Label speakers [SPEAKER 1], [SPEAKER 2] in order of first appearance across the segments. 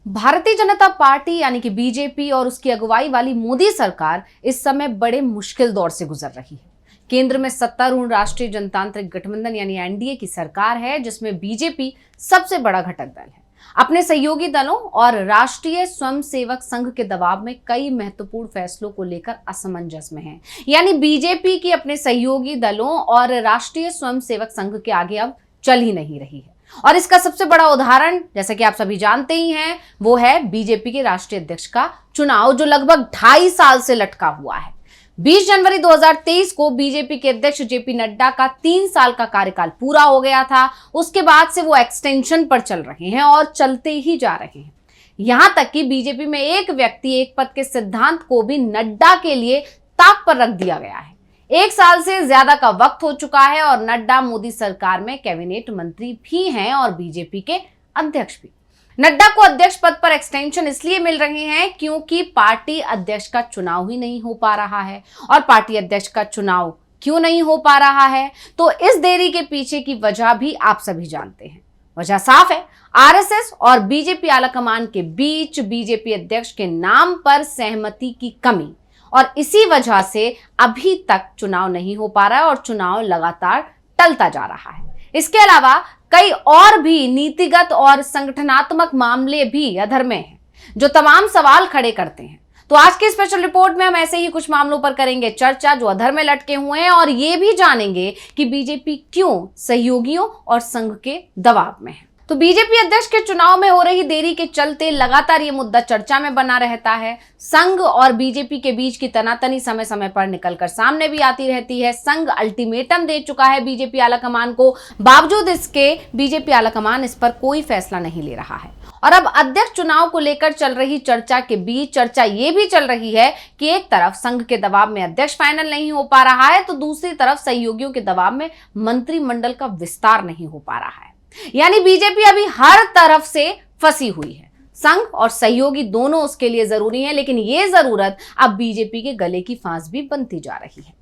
[SPEAKER 1] Bharatiya Janata party यानी कि BJP और उसकी अगुवाई वाली मोदी सरकार इस समय बड़े मुश्किल दौर से गुजर रही है। केंद्र में सत्तारूढ़ राष्ट्रीय जनतांत्रिक गठबंधन यानी एनडीए की सरकार है, जिसमें बीजेपी सबसे बड़ा घटक दल है। अपने सहयोगी दलों और राष्ट्रीय स्वयंसेवक संघ के दबाव में कई महत्वपूर्ण फैसलों को लेकर असमंजस में है। यानी बीजेपी की अपने सहयोगी दलों और राष्ट्रीय स्वयंसेवक संघ के आगे अब चल ही नहीं रही है। और इसका सबसे बड़ा उदाहरण, जैसा कि आप सभी जानते ही हैं, वो है बीजेपी के राष्ट्रीय अध्यक्ष का चुनाव, जो लगभग 2.5 साल से लटका हुआ है। 20 जनवरी 2023 को बीजेपी के अध्यक्ष जेपी नड्डा का 3 साल का कार्यकाल पूरा हो गया था। उसके बाद से वो एक्सटेंशन पर चल रहे हैं और चलते ही जा रहे हैं। यहां तक कि बीजेपी में एक व्यक्ति एक पद के सिद्धांत को भी नड्डा के लिए ताक पर रख दिया गया है। 1 साल से ज्यादा का वक्त हो चुका है और नड्डा मोदी सरकार में कैबिनेट मंत्री भी हैं और बीजेपी के अध्यक्ष भी। नड्डा को अध्यक्ष पद पर एक्सटेंशन इसलिए मिल रहे हैं क्योंकि पार्टी अध्यक्ष का चुनाव ही नहीं हो पा रहा है। और पार्टी अध्यक्ष का चुनाव क्यों नहीं हो पा रहा है, तो इस देरी के पीछे की वजह भी आप सभी जानते हैं। वजह साफ है, आरएसएस और बीजेपी आलाकमान के बीच बीजेपी अध्यक्ष के नाम पर सहमति की कमी, और इसी वजह से अभी तक चुनाव नहीं हो पा रहा है और चुनाव लगातार टलता जा रहा है। इसके अलावा कई और भी नीतिगत और संगठनात्मक मामले भी अधर में हैं, जो तमाम सवाल खड़े करते हैं। तो आज की स्पेशल रिपोर्ट में हम ऐसे ही कुछ मामलों पर करेंगे चर्चा, जो अधर में लटके हुए हैं, और ये भी जानेंगे कि बीजेपी क्यों सहयोगियों और संघ के दबाव में है। तो बीजेपी अध्यक्ष के चुनाव में हो रही देरी के चलते लगातार ये मुद्दा चर्चा में बना रहता है। संघ और बीजेपी के बीच की तनातनी समय समय पर निकलकर सामने भी आती रहती है। संघ अल्टीमेटम दे चुका है बीजेपी आलाकमान को, बावजूद इसके बीजेपी आलाकमान इस पर कोई फैसला नहीं ले रहा है। और अब अध्यक्ष चुनाव को लेकर चल रही चर्चा के बीच चर्चा ये भी चल रही है कि एक तरफ संघ के दबाव में अध्यक्ष फाइनल नहीं हो पा रहा है, तो दूसरी तरफ सहयोगियों के दबाव में मंत्रिमंडल का विस्तार नहीं हो पा रहा है। यानी बीजेपी अभी हर तरफ से फंसी हुई है। संघ और सहयोगी दोनों उसके लिए जरूरी हैं, लेकिन यह जरूरत अब बीजेपी के गले की फांस भी बनती जा रही है।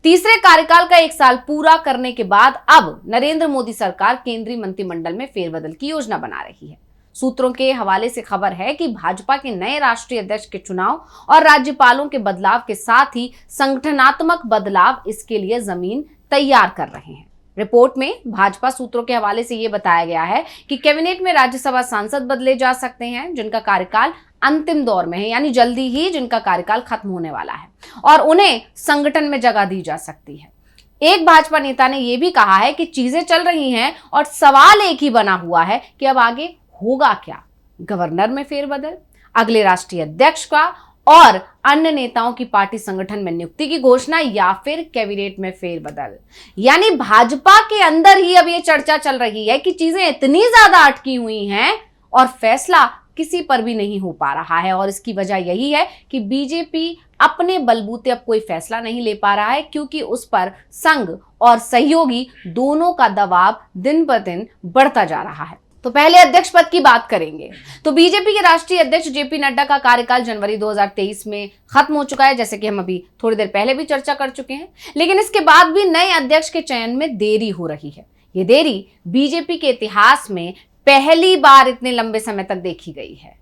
[SPEAKER 1] तीसरे कार्यकाल का 1 साल पूरा करने के बाद अब नरेंद्र मोदी सरकार केंद्रीय मंत्रिमंडल में फेरबदल की योजना बना रही है। सूत्रों के हवाले से खबर है कि भाजपा के नए राष्ट्रीय अध्यक्ष के चुनाव और राज्यपालों के बदलाव के साथ ही संगठनात्मक बदलाव इसके लिए जमीन तैयार कर रहे हैं। रिपोर्ट में भाजपा सूत्रों के हवाले से यह बताया गया है कि कैबिनेट में राज्यसभा सांसद बदले जा सकते हैं, जिनका कार्यकाल अंतिम दौर में है, यानी जल्दी ही जिनका कार्यकाल खत्म होने वाला है, और उन्हें संगठन में जगह दी जा सकती है। एक भाजपा नेता ने यह भी कहा है कि चीजें चल रही हैं और सवाल एक ही बना हुआ है कि अब आगे होगा क्या। गवर्नर में फेरबदल, अगले राष्ट्रीय अध्यक्ष का और अन्य नेताओं की पार्टी संगठन में नियुक्ति की घोषणा, या फिर कैबिनेट में फेरबदल। यानी भाजपा के अंदर ही अब ये चर्चा चल रही है कि चीजें इतनी ज्यादा अटकी हुई हैं और फैसला किसी पर भी नहीं हो पा रहा है। और इसकी वजह यही है कि बीजेपी अपने बलबूते अब कोई फैसला नहीं ले पा रहा है, क्योंकि उस पर संघ और सहयोगी दोनों का दबाव दिन ब दिन बढ़ता जा रहा है। तो पहले अध्यक्ष पद की बात करेंगे। तो बीजेपी के राष्ट्रीय अध्यक्ष जेपी नड्डा का कार्यकाल जनवरी 2023 में खत्म हो चुका है, जैसे कि हम अभी थोड़ी देर पहले भी चर्चा कर चुके हैं। लेकिन इसके बाद भी नए अध्यक्ष के चयन में देरी हो रही है। ये देरी बीजेपी के इतिहास में पहली बार इतने लंबे समय तक देखी गई है।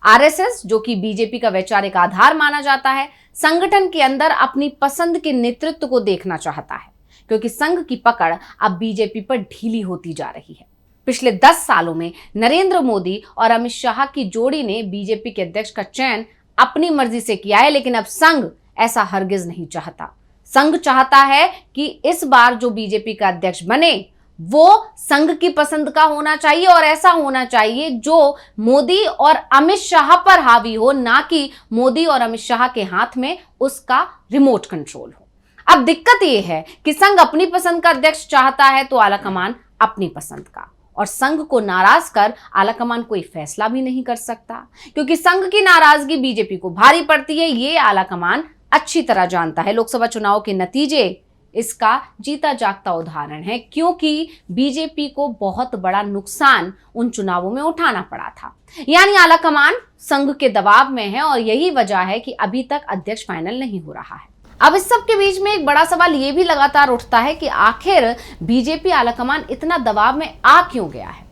[SPEAKER 1] आरएसएस, जो कि बीजेपी का वैचारिक आधार माना जाता है, संगठन के अंदर अपनी पसंद के नेतृत्व को देखना चाहता है, क्योंकि संघ की पकड़ अब बीजेपी पर ढीली होती जा रही है। पिछले 10 सालों में नरेंद्र मोदी और अमित शाह की जोड़ी ने बीजेपी के अध्यक्ष का चयन अपनी मर्जी से किया है, लेकिन अब संघ ऐसा हरगिज नहीं चाहता। संघ चाहता है कि इस बार जो बीजेपी का अध्यक्ष बने वो संघ की पसंद का होना चाहिए, और ऐसा होना चाहिए जो मोदी और अमित शाह पर हावी हो, ना कि मोदी और अमित शाह के हाथ में उसका रिमोट कंट्रोल हो। अब दिक्कत यह है कि संघ अपनी पसंद का अध्यक्ष चाहता है, तो आलाकमान अपनी पसंद का, और संघ को नाराज कर आलाकमान कोई फैसला भी नहीं कर सकता, क्योंकि संघ की नाराजगी बीजेपी को भारी पड़ती है। ये आलाकमान अच्छी तरह जानता है। लोकसभा चुनाव के नतीजे इसका जीता जागता उदाहरण है, क्योंकि बीजेपी को बहुत बड़ा नुकसान उन चुनावों में उठाना पड़ा था। यानी आलाकमान संघ के दबाव में है, और यही वजह है कि अभी तक अध्यक्ष फाइनल नहीं हो रहा है। अब इस सब के बीच में एक बड़ा सवाल ये भी लगातार उठता है कि आखिर बीजेपी आलाकमान इतना दबाव में आ क्यों गया है।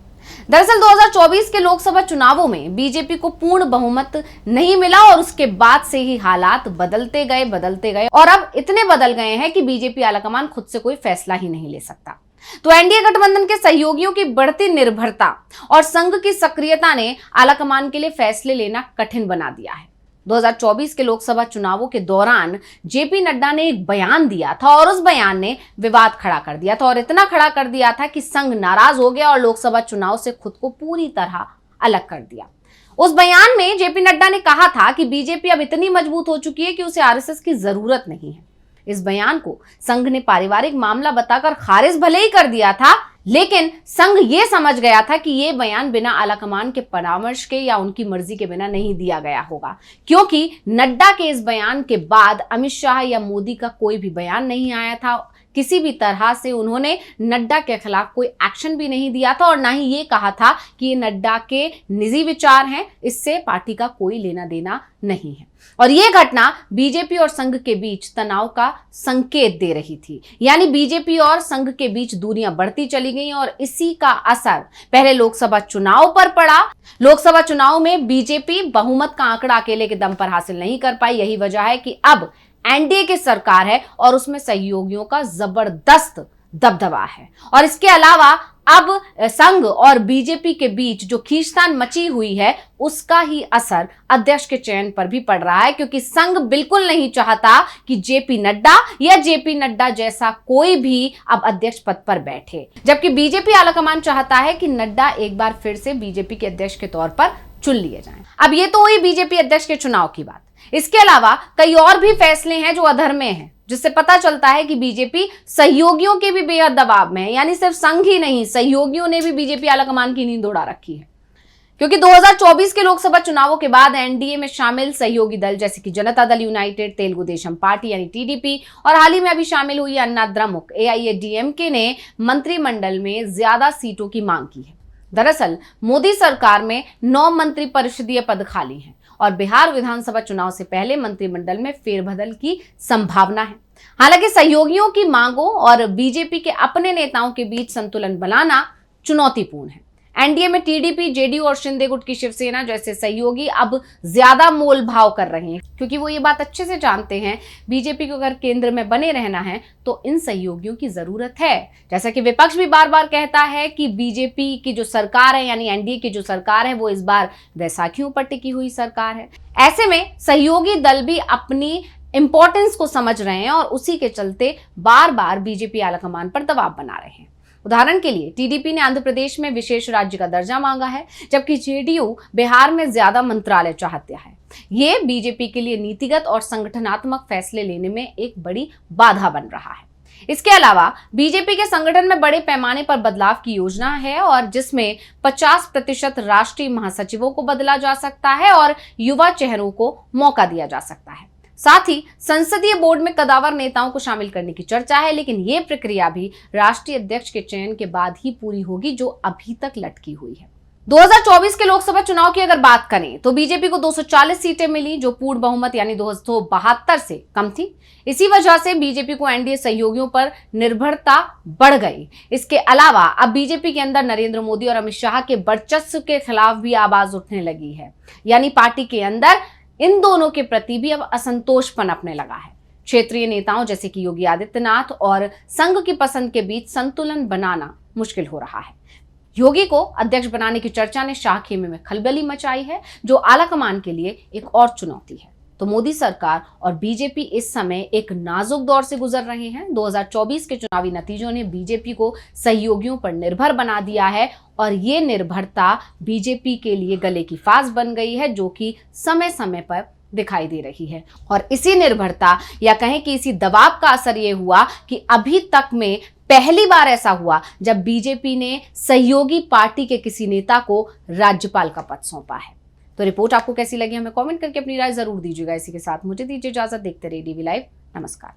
[SPEAKER 1] दरअसल 2024 के लोकसभा चुनावों में बीजेपी को पूर्ण बहुमत नहीं मिला और उसके बाद से ही हालात बदलते गए और अब इतने बदल गए हैं कि बीजेपी आलाकमान खुद से कोई फैसला ही नहीं ले सकता। तो एनडीए गठबंधन के सहयोगियों की बढ़ती निर्भरता और संघ की सक्रियता ने आलाकमान के लिए फैसले लेना कठिन बना दिया है। 2024 के लोकसभा चुनावों के दौरान जेपी नड्डा ने एक बयान दिया था और उस बयान ने विवाद खड़ा कर दिया था और इतना खड़ा कर दिया था कि संघ नाराज हो गया और लोकसभा चुनाव से खुद को पूरी तरह अलग कर दिया। उस बयान में जेपी नड्डा ने कहा था कि बीजेपी अब इतनी मजबूत हो चुकी है कि उसे आरएसएस की जरूरत नहीं है। इस बयान को संघ ने पारिवारिक मामला बताकर खारिज भले ही कर दिया था, लेकिन संघ ये समझ गया था कि ये बयान बिना आलाकमान के परामर्श के या उनकी मर्जी के बिना नहीं दिया गया होगा, क्योंकि नड्डा के इस बयान के बाद अमित शाह या मोदी का कोई भी बयान नहीं आया था। किसी भी तरह से उन्होंने नड्डा के खिलाफ कोई एक्शन भी नहीं दिया था और ना ही ये कहा था कि ये नड्डा के निजी विचार हैं, इससे पार्टी का कोई लेना देना नहीं है। और ये घटना बीजेपी और संघ के बीच तनाव का संकेत दे रही थी, यानी बीजेपी और संघ के बीच दूरियां बढ़ती चली गई और इसी का असर पहले लोकसभा चुनाव पर पड़ा। लोकसभा चुनाव में बीजेपी बहुमत का आंकड़ा अकेले के दम पर हासिल नहीं कर पाई। यही वजह है कि अब एनडीए की सरकार है और उसमें सहयोगियों का जबरदस्त दबदबा है। और इसके अलावा अब संघ और बीजेपी के बीच जो खींचतान मची हुई है उसका ही असर अध्यक्ष के चयन पर भी पड़ रहा है, क्योंकि संघ बिल्कुल नहीं चाहता कि जेपी नड्डा जैसा कोई भी अब अध्यक्ष पद पर बैठे, जबकि बीजेपी आलाकमान चाहता है कि नड्डा एक बार फिर से बीजेपी के अध्यक्ष के तौर पर चुन लिए जाएं। अब ये तो हुई बीजेपी अध्यक्ष के चुनाव की बात। इसके अलावा कई और भी फैसले हैं जो अधर में हैं, जिससे पता चलता है कि बीजेपी सहयोगियों के भी बेहद दबाव में है। यानी सिर्फ संघ ही नहीं, सहयोगियों ने भी बीजेपी आलाकमान की नींद उड़ा रखी है, क्योंकि 2024 के लोकसभा चुनावों के बाद एनडीए में शामिल सहयोगी दल जैसे कि जनता दल यूनाइटेड, तेलुगु देशम पार्टी यानी टीडीपी और हाल ही में अभी शामिल हुई अन्ना द्रमुक एआईएडीएमके ने मंत्रिमंडल में ज्यादा सीटों की मांग की है। दरअसल मोदी सरकार में 9 मंत्री परिषदीय पद खाली हैं और बिहार विधानसभा चुनाव से पहले मंत्रिमंडल में फेरबदल की संभावना है। हालांकि सहयोगियों की मांगों और बीजेपी के अपने नेताओं के बीच संतुलन बनाना चुनौतीपूर्ण है। एनडीए में टीडीपी, जेडीयू और शिंदे गुट की शिवसेना जैसे सहयोगी अब ज्यादा मोल भाव कर रहे हैं, क्योंकि वो ये बात अच्छे से जानते हैं बीजेपी को अगर केंद्र में बने रहना है तो इन सहयोगियों की जरूरत है। जैसा कि विपक्ष भी बार बार कहता है कि बीजेपी की जो सरकार है यानी एनडीए की जो सरकार है वो इस बार वैसाखियों पर टिकी हुई सरकार है। ऐसे में सहयोगी दल भी अपनी इंपॉर्टेंस को समझ रहे हैं और उसी के चलते बार बार बीजेपी आलाकमान पर दबाव बना रहे हैं। उदाहरण के लिए टीडीपी ने आंध्र प्रदेश में विशेष राज्य का दर्जा मांगा है, जबकि जेडीयू बिहार में ज्यादा मंत्रालय चाहता है। ये बीजेपी के लिए नीतिगत और संगठनात्मक फैसले लेने में एक बड़ी बाधा बन रहा है। इसके अलावा बीजेपी के संगठन में बड़े पैमाने पर बदलाव की योजना है और जिसमें 50% राष्ट्रीय महासचिवों को बदला जा सकता है और युवा चेहरों को मौका दिया जा सकता है। साथ ही संसदीय बोर्ड में कदावर नेताओं को शामिल करने की चर्चा है, लेकिन यह प्रक्रिया भी राष्ट्रीय अध्यक्ष के चयन के बाद ही पूरी होगी, जो अभी तक लटकी हुई है। 2024 के लोकसभा चुनाव की अगर बात करें तो बीजेपी को 240 सीटें मिली, जो पूर्ण बहुमत यानी 272 से कम थी। इसी वजह से बीजेपी को एनडीए सहयोगियों पर निर्भरता बढ़ गई। इसके अलावा अब बीजेपी के अंदर नरेंद्र मोदी और अमित शाह के वर्चस्व के खिलाफ भी आवाज उठने लगी है, यानी पार्टी के अंदर इन दोनों के प्रति भी अब असंतोष पनपने लगा है। क्षेत्रीय नेताओं जैसे कि योगी आदित्यनाथ और संघ की पसंद के बीच संतुलन बनाना मुश्किल हो रहा है। योगी को अध्यक्ष बनाने की चर्चा ने शाह खेमे में खलबली मचाई है, जो आलाकमान के लिए एक और चुनौती है। तो मोदी सरकार और बीजेपी इस समय एक नाजुक दौर से गुजर रहे हैं। 2024 के चुनावी नतीजों ने बीजेपी को सहयोगियों पर निर्भर बना दिया है और ये निर्भरता बीजेपी के लिए गले की फांस बन गई है, जो कि समय समय पर दिखाई दे रही है। और इसी निर्भरता या कहें कि इसी दबाव का असर ये हुआ कि अभी तक में पहली बार ऐसा हुआ जब बीजेपी ने सहयोगी पार्टी के किसी नेता को राज्यपाल का पद सौंपा है। तो रिपोर्ट आपको कैसी लगी हमें कमेंट करके अपनी राय जरूर दीजिएगा। इसी के साथ मुझे दीजिए इजाजत। देखते रहिए डीवी लाइव। नमस्कार।